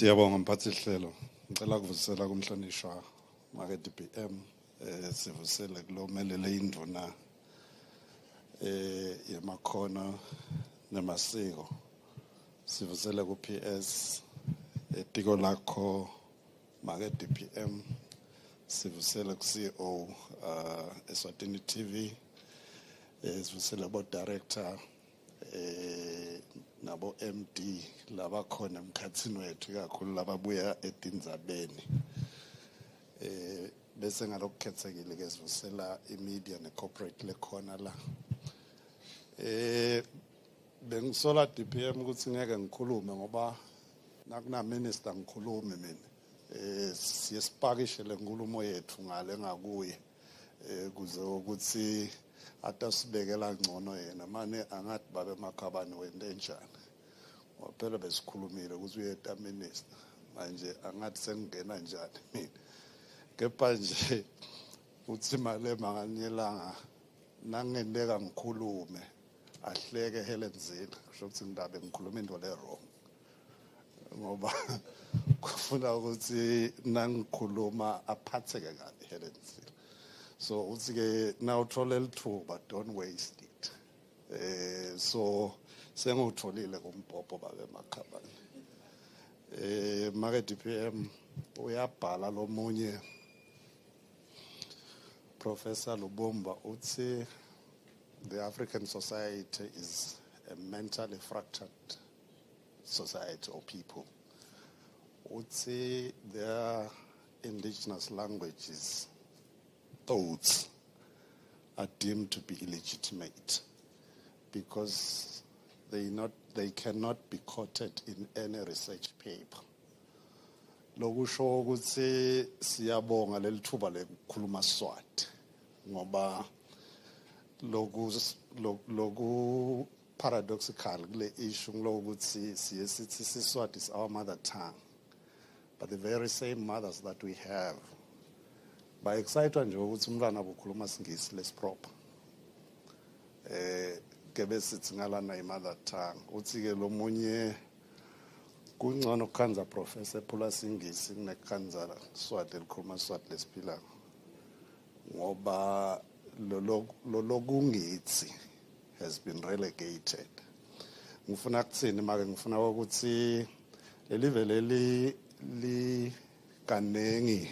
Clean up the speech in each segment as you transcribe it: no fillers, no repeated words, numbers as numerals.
Siyabonga mphathi hlelo. Ngicela ukuvusela kumhlonishwa make DPM sivusele kulomelele induna yamakhono namasiko. Sivusele ku PS etiko lakho make DPM. Sivusele ku CEO Eswatini TV. Sivusele bo director nabo MD laba khona emkhathini wethu kakhulu lababuya eTinzabeni bese ngalokukhetsekile ke sivusela imedia necorporate lekhona la bengisola DPM ukuthi ngeke ngikhulume ngoba nakuna minister ngikhulumi mina siyesipakishe lenkulumo yethu ngale ngakuye kuze ukuthi atasibekela ngcono yena manje angathi babe makhabani wende njani waphela besikhulumile ukuthi uyeta minister manje angathi sengena njani mina kepha nje uthi male manganyelanga nangendeka ngikhulume ahleke Helen Zille kusho ukuthi ngidabe ngikhuluma into le wrong ngoba kufuna ukuthi nangikhuluma aphatheke kabi Helen Zille. So uthi now uthola lithuba don't waste it. So sengutholile kumbhobho babe makhabani. Make DPM uyabhala lomunye Professor Lubumba uthi the African society is a mentally fractured society or people. Uthi their indigenous languages thoughts are deemed to be illegitimate because they cannot be quoted in any research paper. Lokusho ukuthi siyabonga lelithuba lekukhuluma Swati ngoba loku paradoxical kule issue lokuthi sithi Swati is our mother tongue, but the very same mothers that we have by excited nje ukuthi umntwana ukhuluma isingisi lesiproper kebe sithi ngalana imother tongue uthi ke lo munye kungcono ukukhanza professor ephula isingisi kunekukhanza Swati likhuluma Swati lesiphila ngoba lo kungithi has been relegated. Ngifuna kuthini make ngifuna ukuthi lelive li kanengi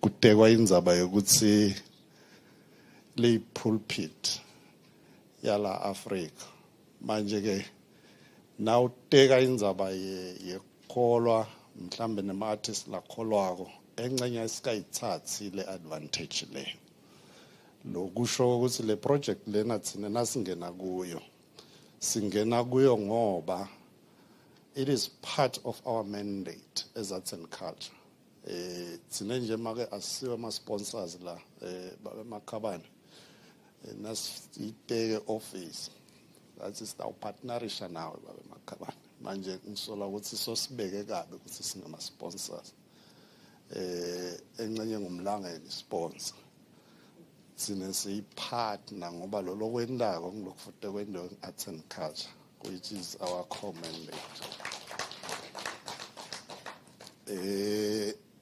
kutekwa indzaba yokuthi le pulpit yala Africa manje ke now teka indzaba yekholwa mhlambe nema artists la kholwako engcenya isikayithathi le advantage le lokusho ukuthi le project lena thina nasingena kuyo ngoba it is part of our mandate as arts and culture. Thina nje make asiwe ama sponsors la babe makhabani nasiteke office that is our partnership nawe babe makhabani manje ngisola ukuthi sosibeke kabe ukuthi singama sponsors encenye ngumlangeni sponsor thina siyipartner ngoba lo lokwendako ngilokufute kwendo arts and culture which is our core mandate.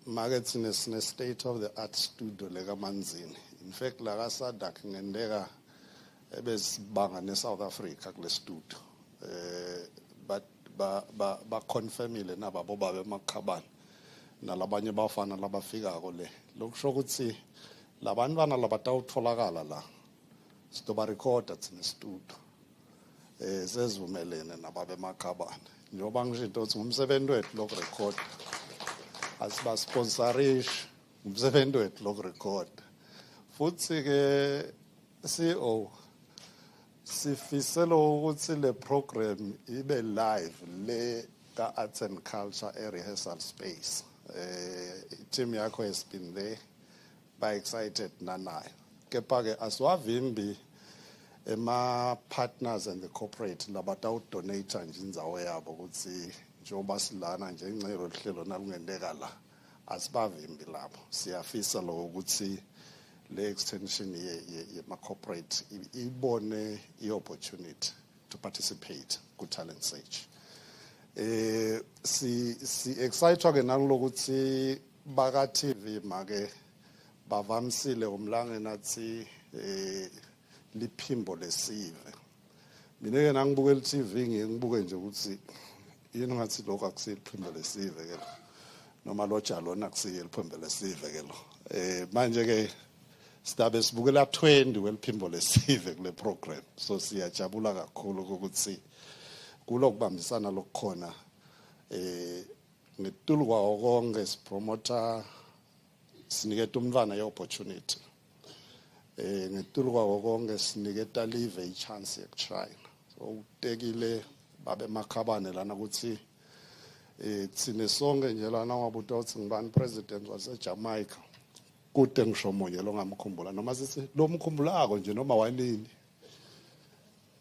Market in a state of the art studio leka Manzini. In fact la kaSadak ngendeka ebesibanga neSouth Africa kule studio but ba confirmile nababo babe makhabani nalabanye bafana labafika kole lokusho ukuthi labantwana labatawutholakala la sizoba recorder in studio sezivumelene nababe makhabani njoba ngisho ukuthi umsebenzi wethu lo record asiba sponsorish umsebenzi wethu lo record futhi ke CEO sifisela ukuthi le program ibe live le ka arts and culture a rehearsal space team yakho has been there by excited nanayo kepha ke asiwavimbi ema partners and the corporate labatawu donate nje indzawo yabo ukuthi njengoba silana nje incelo lihlelo nakungendeka la asibavimbi lapho siyafisa lo ukuthi le extension ye ma corporate ibone I opportunity to participate ku talent search si excite ke nangilokuthi baka TV make bavamisile umlange nathi liphimbo lesive. Mina ke nangibuka iTV ngibuke nje ukuthi yini ngathi lokho akusile iphimbo lesive ke noma lo jalo nakusiye liphimbo lesive ke lo. Manje ke sidabe sibukela 20 weliphimbo lesive kule program, so siyajabula kakhulu ukuthi kulokubambisana lokukhona ngetulu kwawo konke sipromoter siniketa umntwana i-opportunity, ngetulu kwawo konke siniketa live i-chance yokushayina. So utekile babe makhabane lana ukuthi thine sonke nje lana wabuta ukuthi ngibani president waseJamaica kude ngisho munye lo ngamkhumbula noma sithi lo mkhumbulako nje noma wanini,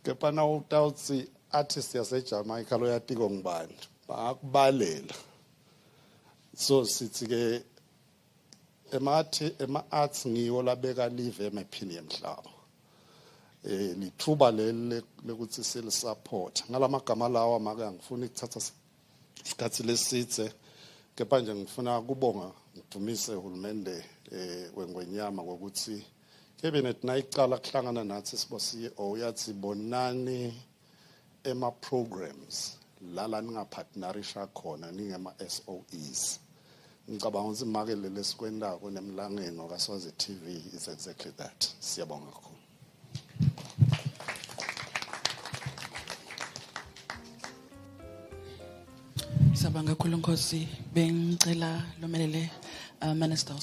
kepha na utawuthi artist yaseJamaica lo yatiko ngibani bakubalela. So sithi ke ema-arts ngiwo labeka live emaphini emhlaba, lithuba leli lekuthi silisupport. Ngalamagama lawa make angifuni ukuthatha isikhathi lesithe, kepha nje ngifuna kubonga ngidumise uhulumende weNgwenyama ngokuthi cabinet nayicala kuhlangana nathi sibo CEO yathi bonani ema-programs lala ningapartnerisha khona ningema SOEs. Ngicabanga ukuthi make leli sikwendako nemlangeni kaSwazi TV is exactly that. Siyabonga kakhulu. Sabanga kakhulu Nkosi, bengicela lomelele Minister